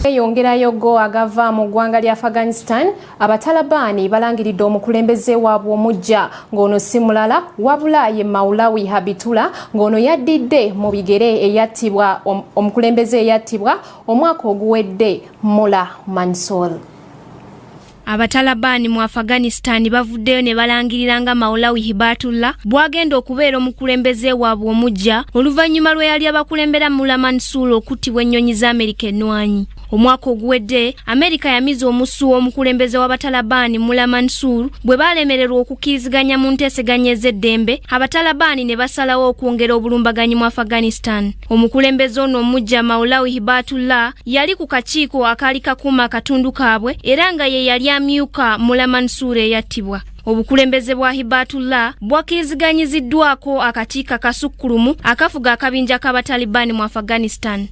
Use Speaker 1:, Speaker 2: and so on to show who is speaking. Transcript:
Speaker 1: Yongerayo go agava mu ggwanga lya Afghanistan, Abatalibani balangiridde omukulembeze waabwe Omuggya ng'ono si mulala wabula ye Maulawi Habitula ng'ono yaddidde mu bigere eyattibwa omukulembeze eyattibwa omwaka oguwedde Mula Mansour.
Speaker 2: Abatalibani mu Afghanistan bavuddeyo ne balangiriranga Maulawi Hibatullah bwagenda okubeera omukulembeze waabwe Omuggya oluvannyuma lwe yali abakulembera Mula Mansour okuttibwa ennyonyi za Amerika ennwanyi. Omwaka oguwedde Amerika yamiza omusu w'omukulembeze w'Abatalibani Mula Mansour bwe balemererwa okukkiriziganya mu nteeseganya ez'eddembe. Abatalibani ne basalawo okwongera obulumbaganyi mu Afghanistan. Omukulembeze ono Omuggya Maulawi Hibatullah yali ku kakiiko akaali kakuuma akatundu kaabwe era nga ye yali amyuka Mula Mansour eyattibwa. Obukulembeze bwa Hibatullah bwakiriziganyiziddwako akakiiko akasukkulumu akafuga akabinja k'Abatalibani mu Afghanistan.